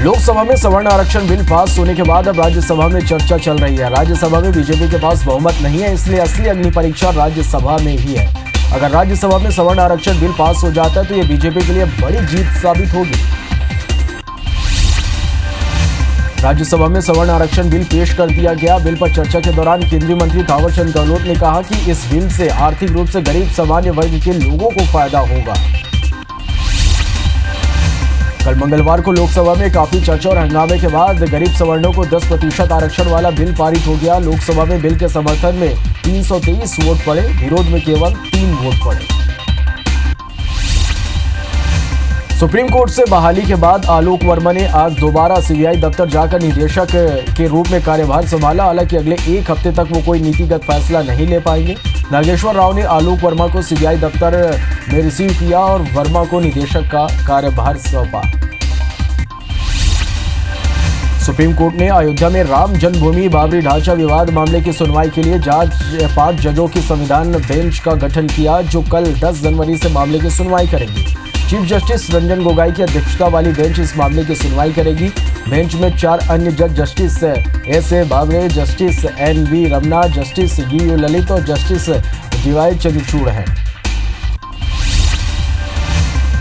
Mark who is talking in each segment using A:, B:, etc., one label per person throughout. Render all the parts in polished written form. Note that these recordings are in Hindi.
A: लोकसभा में सवर्ण आरक्षण बिल पास होने के बाद अब राज्यसभा में चर्चा चल रही है। राज्यसभा में बीजेपी के पास बहुमत नहीं है, इसलिए असली अग्नि परीक्षा राज्यसभा में ही है। अगर राज्यसभा में सवर्ण आरक्षण बिल पास हो जाता है तो यह बीजेपी के लिए बड़ी जीत साबित होगी। राज्यसभा में सवर्ण आरक्षण बिल पेश कर दिया गया। बिल पर चर्चा के दौरान केंद्रीय मंत्री थावरचंद गहलोत ने कहा कि इस बिल से आर्थिक रूप से गरीब सामान्य वर्ग के लोगों को फायदा होगा। कल मंगलवार को लोकसभा में काफी चर्चा और हंगामे के बाद गरीब सवर्णों को 10% आरक्षण वाला बिल पारित हो गया। लोकसभा में बिल के समर्थन में 323 वोट पड़े, विरोध में केवल 3 वोट पड़े। सुप्रीम कोर्ट से बहाली के बाद आलोक वर्मा ने आज दोबारा सीबीआई दफ्तर जाकर निदेशक के रूप में कार्यभार संभाला। हालांकि अगले एक हफ्ते तक वो कोई नीतिगत फैसला नहीं ले पाएंगे। नागेश्वर राव ने आलोक वर्मा को सीबीआई दफ्तर में रिसीव किया और वर्मा को निदेशक का कार्यभार सौंपा। सुप्रीम कोर्ट ने अयोध्या में राम जन्मभूमि बाबरी ढांचा विवाद मामले की सुनवाई के लिए 5 जजों की संविधान बेंच का गठन किया, जो कल 10 जनवरी से मामले की सुनवाई करेगी। चीफ जस्टिस रंजन गोगोई की अध्यक्षता वाली बेंच इस मामले की सुनवाई करेगी। बेंच में 4 अन्य जज justice SA. Bobde, justice NV. Ramana, justice U Lalit और जस्टिस डी.वाई. चंद्रचूड़ हैं।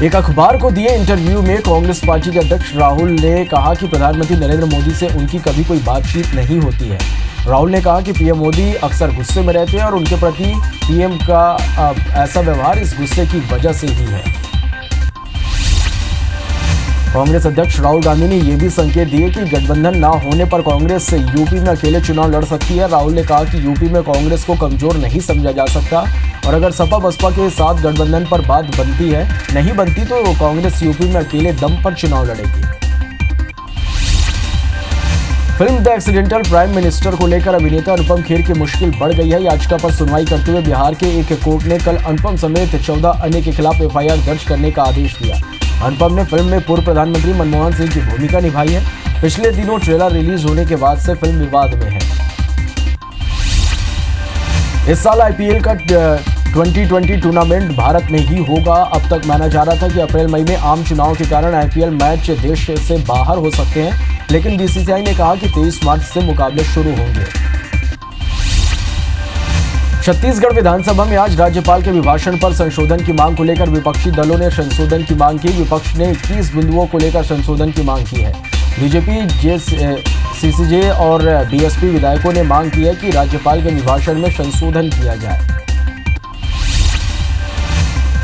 A: एक अखबार को दिए इंटरव्यू में कांग्रेस पार्टी के अध्यक्ष राहुल ने कहा कि प्रधानमंत्री नरेंद्र मोदी से उनकी कभी कोई बातचीत नहीं होती है। राहुल ने कहा कि पीएम मोदी अक्सर गुस्से में रहते हैं और उनके प्रति पीएम का ऐसा व्यवहार इस गुस्से की वजह से ही है। कांग्रेस अध्यक्ष राहुल गांधी ने यह भी संकेत दिए कि गठबंधन ना होने पर कांग्रेस यूपी में अकेले चुनाव लड़ सकती है। राहुल ने कहा कि यूपी में कांग्रेस को कमजोर नहीं समझा जा सकता और अगर सपा बसपा के साथ गठबंधन पर बात नहीं बनती तो कांग्रेस यूपी में अकेले दम पर चुनाव लड़ेगी। Film the accidental prime minister को लेकर अभिनेता अनुपम खेर की मुश्किल बढ़ गई है। याचिका पर सुनवाई करते हुए बिहार के एक कोर्ट ने कल अनुपम समेत 14 अन्य के खिलाफ एफआईआर दर्ज करने का आदेश दिया। अनुपम ने फिल्म में पूर्व प्रधानमंत्री मनमोहन सिंह की भूमिका निभाई है। पिछले दिनों ट्रेलर रिलीज होने के बाद से फिल्म विवाद में है। इस साल आईपीएल का 2020 टूर्नामेंट भारत में ही होगा। अब तक माना जा रहा था कि अप्रैल मई में आम चुनाव के कारण आईपीएल मैच देश से बाहर हो सकते हैं, लेकिन बीसीसीआई ने कहा कि 23 मार्च से मुकाबले शुरू होंगे। छत्तीसगढ़ विधानसभा में आज राज्यपाल के अभिभाषण पर संशोधन की मांग को लेकर विपक्षी दलों ने संशोधन की मांग की। विपक्ष ने 21 बिंदुओं को लेकर संशोधन की मांग की है। बीजेपी, सीसीजे और बीएसपी विधायकों ने मांग की है कि राज्यपाल के अभिभाषण में संशोधन किया जाए।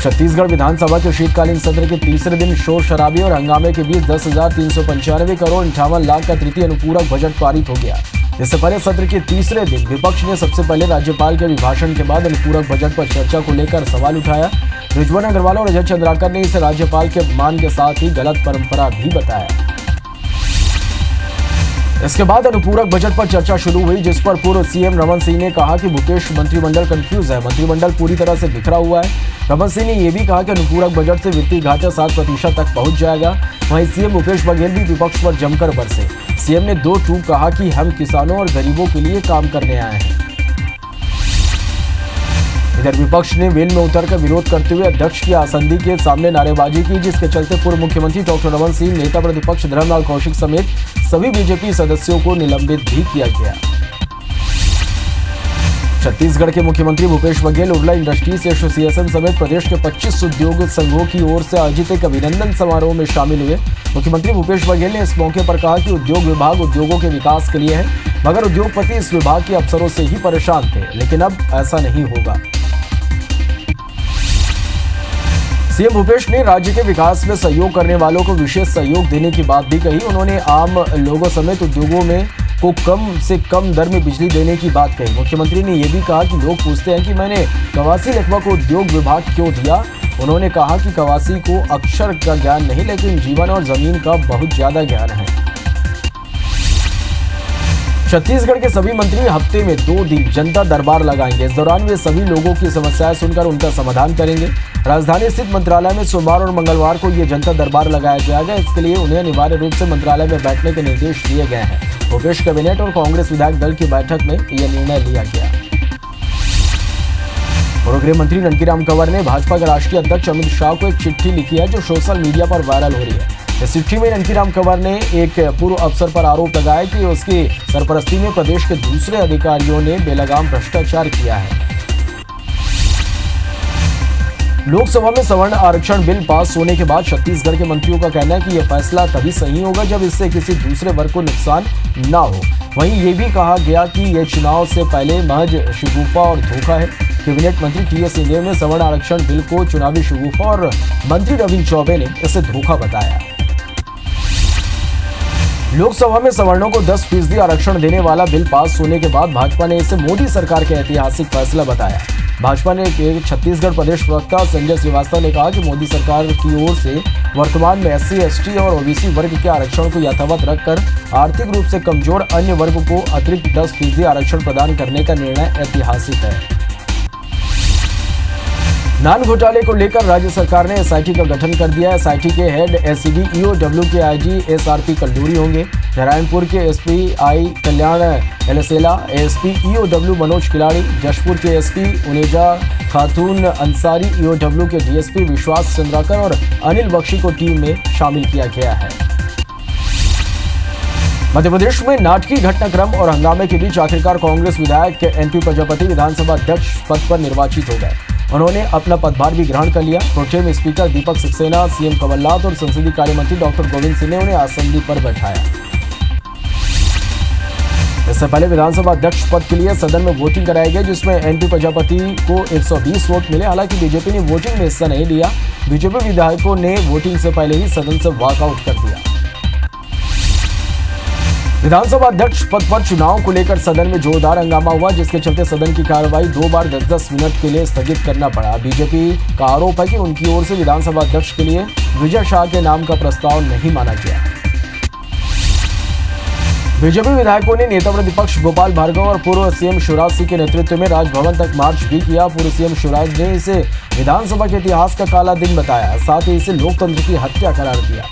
A: छत्तीसगढ़ विधानसभा के शीतकालीन सत्र के तीसरे दिन शोर शराबे और हंगामे के बीच 10,395 करोड़ 58 लाख का तृतीय अनुपूरक बजट पारित हो गया। इससे पहले सत्र के तीसरे दिन विपक्ष ने सबसे पहले राज्यपाल के अभिभाषण के बाद अनुपूरक बजट पर चर्चा को लेकर सवाल उठाया। रिजवाना अग्रवाल और अजय चंद्राकर ने इसे राज्यपाल के अपमान के साथ ही गलत परंपरा भी बताया। इसके बाद अनुपूरक बजट पर चर्चा शुरू हुई, जिस पर पूर्व सीएम रमन सिंह ने कहा कि भूपेश मंत्रिमंडल कंफ्यूज है, मंत्रिमंडल पूरी तरह से बिखरा हुआ है। रमन सिंह ने यह भी कहा कि अनुपूरक बजट से वित्तीय घाटा 7% तक पहुंच जाएगा। वहीं सीएम भूपेश बघेल भी विपक्ष पर जमकर बरसे। सीएम ने 2 टूक कहा कि हम किसानों और गरीबों के लिए काम करने आए हैं। इधर विपक्ष ने वेल में उतरकर विरोध करते हुए अध्यक्ष की आसंदी के सामने नारेबाजी की, जिसके चलते पूर्व मुख्यमंत्री डॉक्टर रमन सिंह, नेता प्रतिपक्ष धर्मलाल कौशिक समेत सभी बीजेपी सदस्यों को निलंबित भी किया गया। छत्तीसगढ़ के मुख्यमंत्री भूपेश बघेल उर्ला इंडस्ट्रीज एसोसिएशन समेत प्रदेश के 25 उद्योग संघों की ओर से आयोजित एक अभिनंदन समारोह में शामिल हुए। मुख्यमंत्री भूपेश बघेल ने इस मौके पर कहा कि उद्योग विभाग उद्योगों के विकास के लिए है, मगर उद्योगपति इस विभाग के अफसरों से ही परेशान थे, लेकिन अब ऐसा नहीं होगा। सीएम भूपेश ने राज्य के विकास में सहयोग करने वालों को विशेष सहयोग देने की बात भी कही। उन्होंने आम लोगों समेत उद्योगों में को कम से कम दर में बिजली देने की बात कही। मुख्यमंत्री ने यह भी कहा कि लोग पूछते हैं कि मैंने कवासी लखवा को उद्योग विभाग क्यों दिया। उन्होंने कहा कि कवासी को अक्षर का ज्ञान नहीं, लेकिन जीवन और जमीन का बहुत ज्यादा ज्ञान है। छत्तीसगढ़ के सभी मंत्री हफ्ते में 2 दिन जनता दरबार लगाएंगे। इस दौरान वे सभी लोगों की समस्याएं सुनकर उनका समाधान करेंगे। राजधानी स्थित मंत्रालय में सोमवार और मंगलवार को ये जनता दरबार लगाया जाएगा। इसके लिए उन्हें अनिवार्य रूप से मंत्रालय में बैठने के निर्देश दिए गए हैं। भूपेश कैबिनेट और कांग्रेस विधायक दल की बैठक में यह निर्णय लिया गया। पूर्व गृह मंत्री ननकीराम कंवर ने भाजपा के राष्ट्रीय अध्यक्ष अमित शाह को एक चिट्ठी लिखी है, जो सोशल मीडिया पर वायरल हो रही है। इस चिट्ठी में ननकीराम कंवर ने एक पूर्व अफसर पर आरोप लगाया कि उसकी सरपरस्ती में प्रदेश के दूसरे अधिकारियों ने बेलगाम भ्रष्टाचार किया है। लोकसभा में सवर्ण आरक्षण बिल पास होने के बाद छत्तीसगढ़ के मंत्रियों का कहना है कि यह फैसला तभी सही होगा जब इससे किसी दूसरे वर्ग को नुकसान न हो। वहीं ये भी कहा गया कि यह चुनाव से पहले महज शगुफा और धोखा है। कैबिनेट मंत्री टीएस सिंहदेव ने सवर्ण आरक्षण बिल को चुनावी शगुफा और मंत्री रविंद्र चौबे ने इसे धोखा बताया। लोकसभा में सवर्णों को 10% आरक्षण देने वाला बिल पास होने के बाद भाजपा ने इसे मोदी सरकार का ऐतिहासिक फैसला बताया। भाजपा ने छत्तीसगढ़ प्रदेश प्रवक्ता संजय श्रीवास्तव ने कहा कि मोदी सरकार की ओर से वर्तमान में SC, ST और OBC वर्ग के आरक्षण को यथावत रखकर आर्थिक रूप से कमजोर अन्य वर्ग को अतिरिक्त 10% आरक्षण प्रदान करने का निर्णय ऐतिहासिक है। नान घोटाले को लेकर राज्य सरकार ने SIT का गठन कर दिया है। SIT के हेड SCD EOW के IG SRP कल्लूरी होंगे। नारायणपुर के SP I Kalyan एलसेला, ASP EOW Manoj खिलाड़ी, जशपुर के SP उनेजा खातून अंसारी, EOW के DSP विश्वास चंद्राकर और अनिल बख्शी को टीम में शामिल किया गया है। मध्य प्रदेश में नाटकीय घटनाक्रम और हंगामे के बीच आखिरकार कांग्रेस विधायक NP प्रजापति विधानसभा अध्यक्ष पद पर निर्वाचित हो गए। उन्होंने अपना पदभार भी ग्रहण कर लिया। Pro tem speaker Deepak Saxena, CM Kamal Nath और संसदीय कार्य मंत्री डॉक्टर गोविंद सिंह ने उन्हें आसंदी पर बैठाया। इससे पहले विधानसभा अध्यक्ष पद के लिए सदन में वोटिंग कराई गई, जिसमें NP प्रजापति को 120 वोट मिले। हालांकि बीजेपी ने वोटिंग में हिस्सा नहीं लिया। बीजेपी विधायकों ने वोटिंग से पहले ही सदन से वॉकआउट कर दिया। विधानसभा अध्यक्ष पद पर चुनाव को लेकर सदन में जोरदार हंगामा हुआ, जिसके चलते सदन की कार्रवाई 2 बार 10-10 मिनट के लिए स्थगित करना पड़ा। बीजेपी का आरोप है कि उनकी ओर से विधानसभा अध्यक्ष के लिए विजय शाह के नाम का प्रस्ताव नहीं माना गया। बीजेपी विधायकों ने नेता प्रतिपक्ष गोपाल भार्गव और पूर्व CM शिवराज सिंह के नेतृत्व में राजभवन तक मार्च भी किया। पूर्व CM शिवराज ने इसे विधानसभा के इतिहास का काला दिन बताया, साथ ही इसे लोकतंत्र की हत्या करार दिया।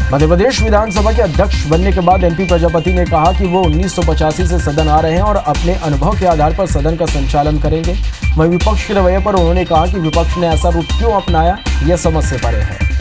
A: मध्य प्रदेश विधानसभा के अध्यक्ष बनने के बाद NP प्रजापति ने कहा कि वो 1985 से सदन आ रहे हैं और अपने अनुभव के आधार पर सदन का संचालन करेंगे। वहीं विपक्ष के रवैये पर उन्होंने कहा कि विपक्ष ने ऐसा रूप क्यों अपनाया, यह समझ से परे है।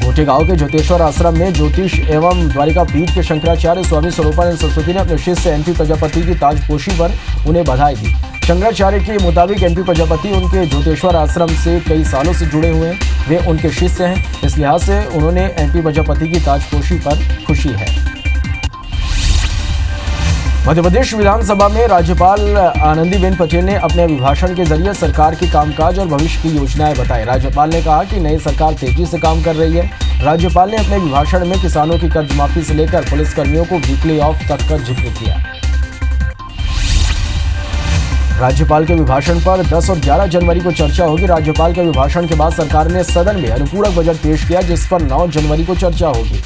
A: गोटे गांव के ज्योतेश्वर आश्रम में ज्योतिष एवं द्वारिका पीठ के शंकराचार्य स्वामी स्वरूपानंद सरस्वती ने अपने शिष्य NP प्रजापति की ताजपोशी पर उन्हें बधाई दी। शंकराचार्य के मुताबिक NP प्रजापति उनके ज्योतेश्वर आश्रम से कई सालों से जुड़े हुए हैं, वे उनके शिष्य हैं। इस लिहाज से उन्होंने NP प्रजापति की ताजपोशी पर खुशी है। मध्य प्रदेश विधानसभा में राज्यपाल आनंदीबेन पटेल ने अपने अभिभाषण के जरिए सरकार के कामकाज और भविष्य की योजनाएं बताई। राज्यपाल ने कहा कि नई सरकार तेजी से काम कर रही है। राज्यपाल ने अपने अभिभाषण में किसानों की कर्ज माफी से लेकर पुलिसकर्मियों को वीकली ऑफ तक का जिक्र किया। राज्यपाल के अभिभाषण पर 10 और 11 जनवरी को चर्चा होगी। राज्यपाल के अभिभाषण के बाद सरकार ने सदन में अनुपूरक बजट पेश किया, जिस पर 9 जनवरी को चर्चा होगी।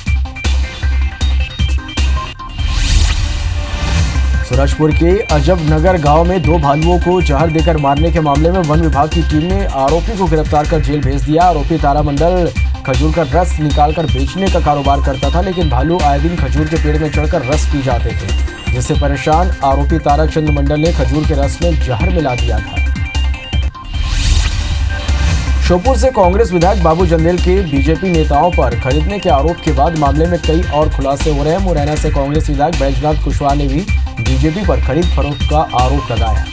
A: सूरजपुर के अजबनगर गांव में 2 भालुओं को जहर देकर मारने के मामले में वन विभाग की टीम ने आरोपी को गिरफ्तार कर जेल भेज दिया। आरोपी तारामंडल खजूर का रस निकालकर बेचने का कारोबार करता था, लेकिन भालू आए दिन खजूर के पेड़ में चढ़कर रस पी जाते थे, जिससे परेशान आरोपी ताराचंद मंडल ने खजूर के रस में जहर मिला दिया था। श्योपुर से कांग्रेस विधायक बाबू जंदेल के बीजेपी नेताओं पर खरीदने के आरोप के बाद मामले में कई और खुलासे हो रहे हैं। मुरैना से कांग्रेस विधायक बैजनाथ कुशवाहा ने भी बीजेपी पर खरीद फरोख्त का आरोप लगाया।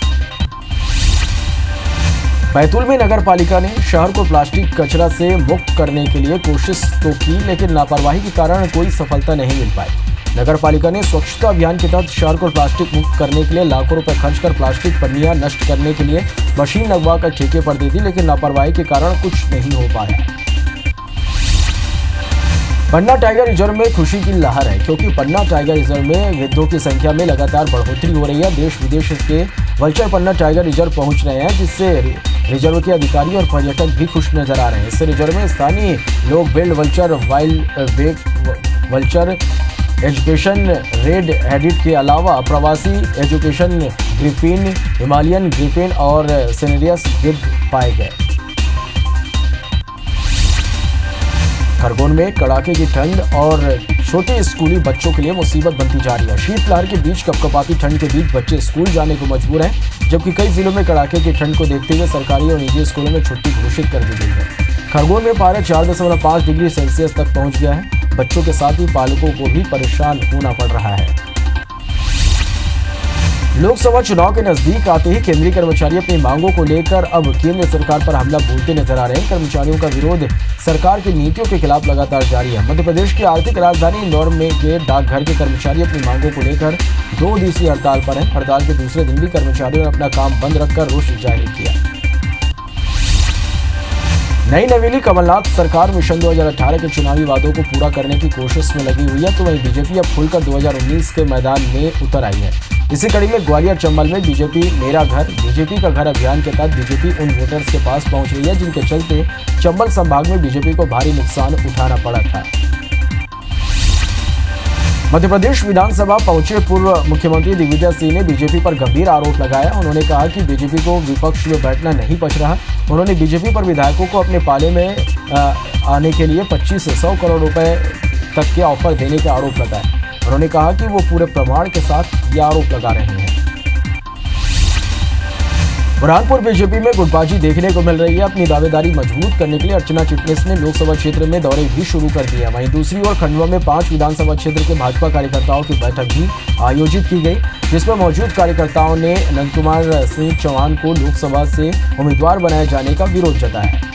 A: बैतूल में नगर पालिका ने शहर को प्लास्टिक कचरा से मुक्त करने के लिए कोशिश तो की, लेकिन लापरवाही के कारण कोई सफलता नहीं मिल पाई। नगर पालिका ने स्वच्छता अभियान के तहत शहर को प्लास्टिक मुक्त करने के लिए लाखों रुपए खर्च कर प्लास्टिक पन्नियां नष्ट करने के लिए मशीन लगवा कर ठेके पर दी थी, लेकिन लापरवाही के कारण कुछ नहीं हो पाया। पन्ना टाइगर रिजर्व में खुशी की लहर है, क्योंकि पन्ना टाइगर रिजर्व में गिद्धों की संख्या में लगातार बढ़ोतरी हो रही है। देश विदेश के वल्चर पन्ना टाइगर रिजर्व पहुंच रहे हैं, जिससे रिजर्व के अधिकारी और पर्यटक भी खुश नजर आ रहे हैं। इससे रिजर्व में स्थानीय लोग billed vulture, white backed vulture, Egyptian red headed के अलावा प्रवासी एजुकेशन ग्रिफिन, हिमालयन ग्रिफिन और सेनेरियस गिद्ध पाए गए। खरगोन खरगोन में कड़ाके की ठंड और छोटे स्कूली बच्चों के लिए मुसीबत बनती जा रही है। शीतलहर के बीच कपकपाती ठंड के बीच बच्चे स्कूल जाने को मजबूर हैं, जबकि कई जिलों में कड़ाके की ठंड को देखते हुए सरकारी और निजी स्कूलों में छुट्टी घोषित कर दी गई है। खरगोन में पारा 4.5 डिग्री सेल्सियस तक पहुंच गया है। बच्चों के साथ ही पालकों को भी परेशान होना पड़ रहा है। लोकसभा चुनाव के नजदीक आते ही केंद्रीय कर्मचारी अपनी मांगों को लेकर अब केंद्र सरकार पर हमला बोलते नजर आ रहे हैं। कर्मचारियों का विरोध सरकार की नीतियों के खिलाफ लगातार जारी है। मध्य प्रदेश की आर्थिक राजधानी इंदौर में के डाकघर के कर्मचारी अपनी मांगों को लेकर 2 दिवसीय हड़ताल पर हैं। हड़ताल के दूसरे दिन भी कर्मचारियों ने अपना काम बंद रखकर रोष जाहिर किया। नई नवेली कमलनाथ सरकार मिशन 2018 के चुनावी वादों को पूरा करने की कोशिश में लगी हुई है, तो वहीं बीजेपी अब खुलकर 2019 के मैदान में उतर आई है। इसी कड़ी में ग्वालियर चंबल में बीजेपी मेरा घर बीजेपी का घर अभियान के तहत बीजेपी उन वोटर्स के पास पहुंच रही है जिनके चलते चंबल संभाग में बीजेपी को भारी नुकसान उठाना पड़ा था। मध्य प्रदेश विधानसभा पहुंचे पूर्व मुख्यमंत्री दिग्विजय सिंह ने बीजेपी पर गंभीर आरोप लगाया। उन्होंने कहा कि बीजेपी को विपक्ष में बैठना नहीं बच रहा। उन्होंने बीजेपी पर विधायकों को अपने पाले में आने के लिए 25 से 100 करोड़ रुपए तक के ऑफर देने का आरोप लगाया। उन्होंने कहा कि वो पूरे प्रमाण के साथ ये आरोप लगा रहे हैं। बुरहानपुर बीजेपी में गुटबाजी देखने को मिल रही है। अपनी दावेदारी मजबूत करने के लिए अर्चना चिटनिस ने लोकसभा क्षेत्र में दौरे भी शुरू कर दिए। वहीं दूसरी ओर खंडवा में 5 विधानसभा क्षेत्र के भाजपा कार्यकर्ताओं की बैठक भी आयोजित की गई, जिसमें मौजूद कार्यकर्ताओं ने नंदकुमार सिंह चौहान को लोकसभा से उम्मीदवार बनाए जाने का विरोध जताया।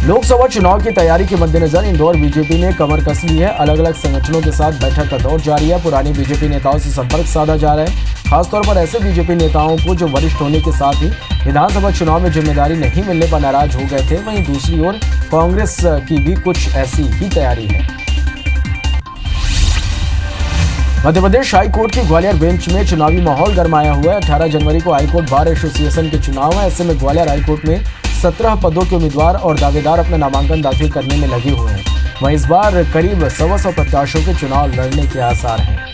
A: लोकसभा चुनाव की तैयारी के मद्देनजर इंदौर बीजेपी ने कमर कस ली है। अलग अलग संगठनों के साथ बैठक का दौर जारी है। पुराने बीजेपी नेताओं से संपर्क साधा जा रहा है, खासतौर पर ऐसे बीजेपी नेताओं को जो वरिष्ठ होने के साथ ही विधानसभा चुनाव में जिम्मेदारी नहीं मिलने पर नाराज हो गए थे। वहीं दूसरी ओर कांग्रेस की भी कुछ ऐसी ही तैयारी है। मध्य प्रदेश हाईकोर्ट की ग्वालियर बेंच में चुनावी माहौल गरमाया हुआ है। 18 जनवरी को हाईकोर्ट बार एसोसिएशन के चुनाव है। ऐसे में ग्वालियर हाईकोर्ट में 17 पदों के उम्मीदवार और दावेदार अपना नामांकन दाखिल करने में लगे हुए हैं। वहीं इस बार करीब 100 प्रत्याशियों के चुनाव लड़ने के आसार हैं।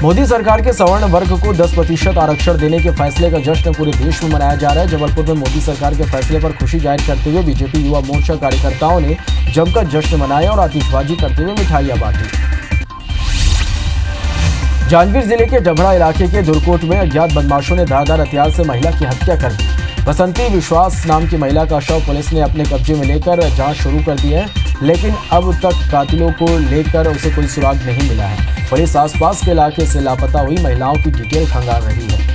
A: मोदी सरकार के सवर्ण वर्ग को 10% आरक्षण देने के फैसले का जश्न पूरे देश में मनाया जा रहा है। जबलपुर में मोदी सरकार के फैसले पर खुशी जाहिर करते हुए बीजेपी युवा मोर्चा कार्यकर्ताओं ने जमकर जश्न मनाया और आतिशबाजी करते हुए मिठाइयां बांटी। जांजगीर जिले के डभरा इलाके के दुरकोट में अज्ञात बदमाशों ने धारदार हथियार से महिला की हत्या कर दी। बसंती विश्वास नाम की महिला का शव पुलिस ने अपने कब्जे में लेकर जांच शुरू कर दी है, लेकिन अब तक कातिलों को लेकर उसे कोई सुराग नहीं मिला है। पुलिस आसपास के इलाके से लापता हुई महिलाओं की डिटेल खंगाल रही है।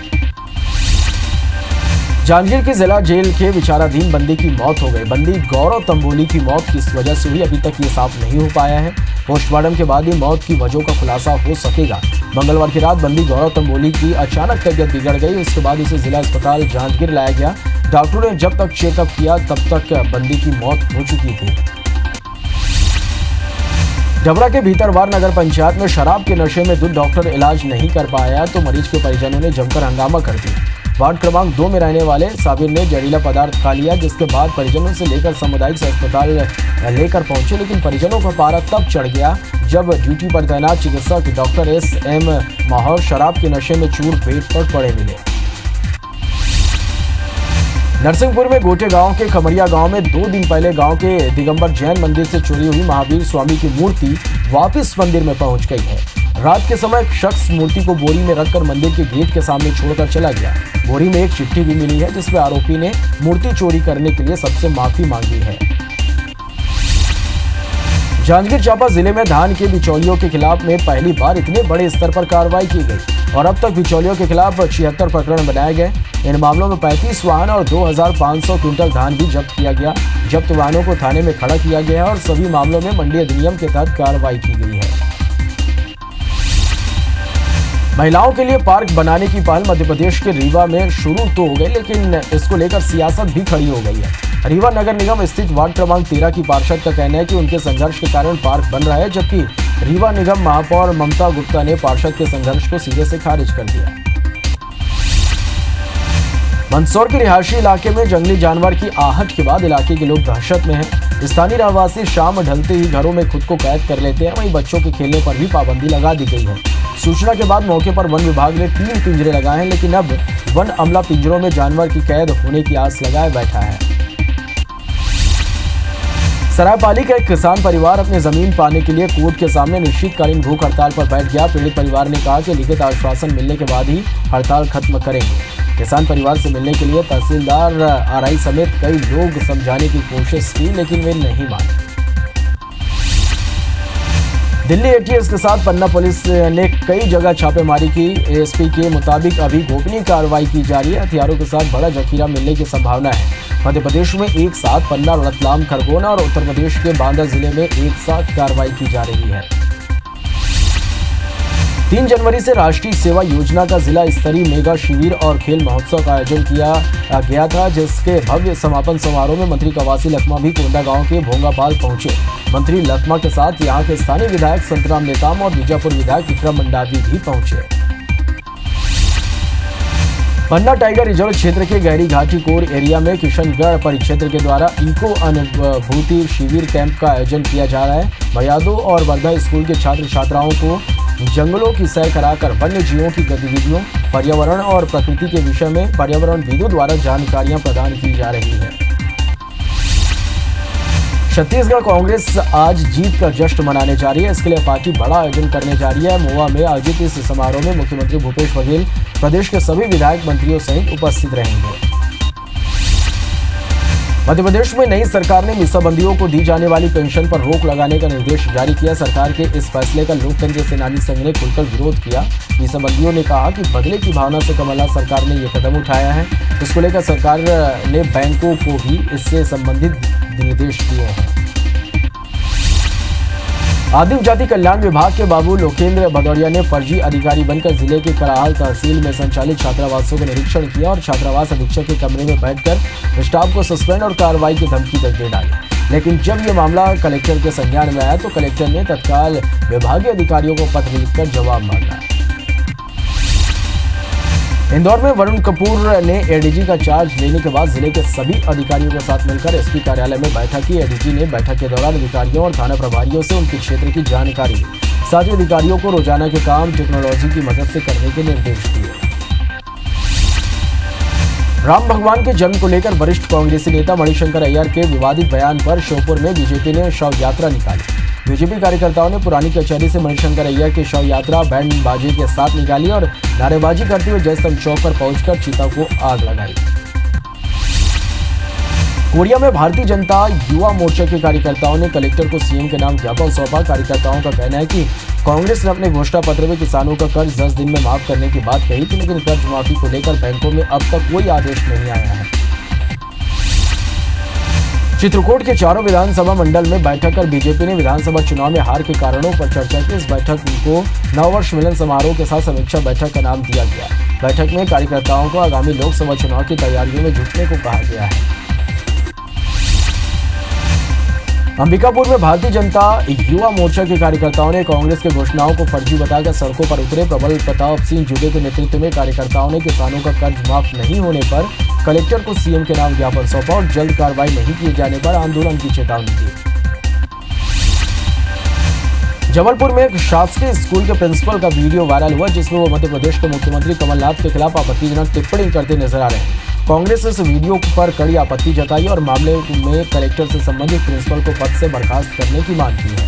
A: जांजगीर की जिला जेल के विचाराधीन बंदी की मौत हो गई। बंदी गौरव तंबोली की मौत किस वजह से हुई, अभी तक ये साफ नहीं हो पाया है। पोस्टमार्टम के बाद ही मौत की वजह का खुलासा हो सकेगा। मंगलवार की रात बंदी गौरव तंबोली की अचानक तबीयत बिगड़ गई। उसके बाद उसे जिला अस्पताल जांजगीर लाया गया। डॉक्टरों ने जब तक चेकअप किया तब तक बंदी की मौत हो चुकी थी। डबरा के भीतरवार नगर पंचायत में शराब के नशे में दुध डॉक्टर इलाज नहीं कर पाया तो मरीज के परिजनों ने जमकर हंगामा कर दिया। वार्ड क्रमांक 2 में रहने वाले साबिर ने जहरीला पदार्थ खा लिया, जिसके बाद परिजनों से लेकर सामुदायिक अस्पताल लेकर पहुंचे, लेकिन परिजनों का पारा तब चढ़ गया जब ड्यूटी पर तैनात चिकित्सक डॉक्टर SM माहौर शराब के नशे में चूर पेट पर पड़े मिले। नरसिंहपुर में गोटे गांव के खमरिया गांव में 2 दिन पहले गांव के दिगंबर जैन मंदिर से चोरी हुई महावीर स्वामी की मूर्ति वापस मंदिर में पहुंच गई है। रात के समय एक शख्स मूर्ति को बोरी में रखकर मंदिर के गेट के सामने छोड़कर चला गया। बोरी में एक चिट्ठी भी मिली है जिसमें आरोपी ने मूर्ति चोरी करने के लिए सबसे माफी मांगी है। जांजगीर चांपा जिले में धान के बिचौलियों के खिलाफ में पहली बार इतने बड़े स्तर पर कार्रवाई की गई और अब तक बिचौलियों के खिलाफ 76 प्रकरण बनाए गए। इन मामलों में 35 वाहन और 2500 क्विंटल धान भी जब्त किया गया। जब्त वाहनों को थाने में खड़ा किया गया और सभी मामलों में मंडी अधिनियम के तहत कार्रवाई की गई है। महिलाओं के लिए पार्क बनाने की पहल मध्य प्रदेश के रीवा में शुरू तो हो गई, लेकिन इसको लेकर सियासत भी खड़ी हो गई है। रीवा नगर निगम स्थित वार्ड क्रमांक 13 की पार्षद का कहना है कि उनके संघर्ष के कारण पार्क बन रहा है, जबकि रीवा निगम महापौर ममता गुप्ता ने पार्षद के संघर्ष को सीधे से खारिज कर दिया। मंदसौर के रिहायशी इलाके में जंगली जानवर की आहट के बाद इलाके के लोग दहशत में हैं। स्थानीय रहवासी शाम ढलते ही घरों में खुद को कैद कर लेते हैं। वहीं बच्चों के खेलने पर भी पाबंदी लगा दी गई है। सूचना के बाद मौके पर वन विभाग ने 3 पिंजरे लगाए हैं, लेकिन अब वन अमला पिंजरों में जानवर की कैद होने की आस लगाए बैठा है। सरायपाली का एक किसान परिवार अपनी जमीन पाने के लिए कोर्ट के सामने अनिश्चितकालीन भूख हड़ताल पर बैठ गया। पीड़ित परिवार ने कहा कि लिखित आश्वासन मिलने के बाद ही हड़ताल खत्म करेंगे। किसान परिवार से मिलने के लिए तहसीलदार आरआई समेत कई लोग समझाने की कोशिश की, लेकिन वे नहीं माने। दिल्ली एटीएस के साथ पन्ना पुलिस ने कई जगह छापेमारी की। एएसपी के मुताबिक अभी गोपनीय कार्रवाई की जा रही है। हथियारों के साथ बड़ा जखीरा मिलने की संभावना है। मध्य प्रदेश में एक साथ पन्ना, रतलाम, खरगोन और उत्तर प्रदेश के बांदा जिले में एक साथ कार्रवाई की जा रही है। 3 जनवरी से राष्ट्रीय सेवा योजना का जिला स्तरीय मेगा शिविर और खेल महोत्सव का आयोजन किया गया था, जिसके भव्य समापन समारोह में मंत्री कवासी लखमा भी कोंडा गांव के भोंगापाल पहुंचे। मंत्री लखमा के साथ यहां के स्थानीय विधायक संतराम नेताम और बीजापुर विधायक विक्रम मंडावी भी पहुंचे। पन्ना टाइगर रिजर्व क्षेत्र के गहरी घाटी कोर एरिया में किशनगढ़ परिक्षेत्र के द्वारा इको अनुभूति शिविर कैंप का आयोजन किया जा रहा है। मयादो और वर्धा स्कूल के छात्र छात्राओं को जंगलों की सैर कराकर वन्य जीवों की गतिविधियों, पर्यावरण और प्रकृति के विषय में पर्यावरणविदों द्वारा जानकारियां प्रदान की जा रही है। छत्तीसगढ़ कांग्रेस आज जीत का जश्न मनाने जा रही है। इसके लिए पार्टी बड़ा आयोजन करने जा रही है। मोवा में आयोजित इस समारोह में मुख्यमंत्री भूपेश बघेल प्रदेश के सभी विधायक मंत्रियों सहित उपस्थित रहेंगे। मध्य प्रदेश में नई सरकार ने मीसाबंदियों को दी जाने वाली पेंशन पर रोक लगाने का निर्देश जारी किया। सरकार के इस फैसले का लोकतंत्र सेनानी संघ ने खुलकर विरोध किया। मीसाबंदियों ने कहा कि बदले की भावना से कमलनाथ सरकार ने यह कदम उठाया है। इसको लेकर सरकार ने बैंकों को भी इससे संबंधित निर्देश दिए हैं। आदिम जाति कल्याण विभाग के बाबू लोकेंद्र भदौरिया ने फर्जी अधिकारी बनकर जिले के कराहल तहसील में संचालित छात्रावासों का निरीक्षण किया और छात्रावास अधीक्षक के कमरे में बैठकर स्टाफ को सस्पेंड और कार्रवाई की धमकी तक दे डाली। लेकिन जब यह मामला कलेक्टर के संज्ञान में आया तो कलेक्टर ने तत्काल विभागीय अधिकारियों को पत्र लिखकर जवाब मांगा। इंदौर में वरुण कपूर ने एडीजी का चार्ज लेने के बाद जिले के सभी अधिकारियों के साथ मिलकर एसपी कार्यालय में बैठक की। एडीजी ने बैठक के दौरान अधिकारियों और थाना प्रभारियों से उनके क्षेत्र की जानकारी ली। साथ ही अधिकारियों को रोजाना के काम टेक्नोलॉजी की मदद से करने के निर्देश दिए। राम भगवान के जन्म को लेकर वरिष्ठ कांग्रेसी नेता मणिशंकर अय्यर के विवादित बयान पर श्योपुर में बीजेपी ने शव यात्रा निकाली। बीजेपी कार्यकर्ताओं ने पुरानी कचहरी से मणिशंकर अय्यर की शव यात्रा बैंड बाजे के साथ निकाली और नारेबाजी करते हुए जयस्तंभ चौक पर पहुंचकर चिता को आग लगाई। कोरिया में भारतीय जनता युवा मोर्चा के कार्यकर्ताओं ने कलेक्टर को सीएम के नाम ज्ञापन सौंपा। कार्यकर्ताओं का कहना है कि कांग्रेस ने अपने घोषणा पत्र में किसानों का कर्ज 10 दिन में माफ करने की बात कही थी, लेकिन कर्ज माफी को लेकर बैंकों में अब तक कोई आदेश नहीं आया है। चित्रकूट के चारों विधानसभा मंडल में बैठक कर बीजेपी ने विधानसभा चुनाव में हार के कारणों पर चर्चा की। इस बैठक को नववर्ष मिलन समारोह के साथ समीक्षा बैठक का नाम दिया गया। बैठक में कार्यकर्ताओं को आगामी लोकसभा चुनाव की तैयारियों में जुटने को कहा गया है। अंबिकापुर में भारतीय जनता युवा मोर्चा के कार्यकर्ताओं ने कांग्रेस के घोषणाओं को फर्जी बताकर सड़कों पर उतरे। प्रबल प्रताप सिंह जुबे के नेतृत्व में कार्यकर्ताओं ने किसानों का कर्ज माफ नहीं होने पर कलेक्टर को सीएम के नाम ज्ञापन सौंपा और जल्द कार्रवाई नहीं किए जाने पर आंदोलन की चेतावनी दी। जबलपुर में एक शासकीय स्कूल के प्रिंसिपल का वीडियो वायरल हुआ, जिसमें वो मध्य प्रदेश के मुख्यमंत्री कमलनाथ के खिलाफ आपत्तिजनक टिप्पणी करते नजर आ रहे हैं। कांग्रेस ने इस वीडियो पर कड़ी आपत्ति जताई और मामले में कलेक्टर से संबंधित प्रिंसिपल को पद से बर्खास्त करने की मांग की है।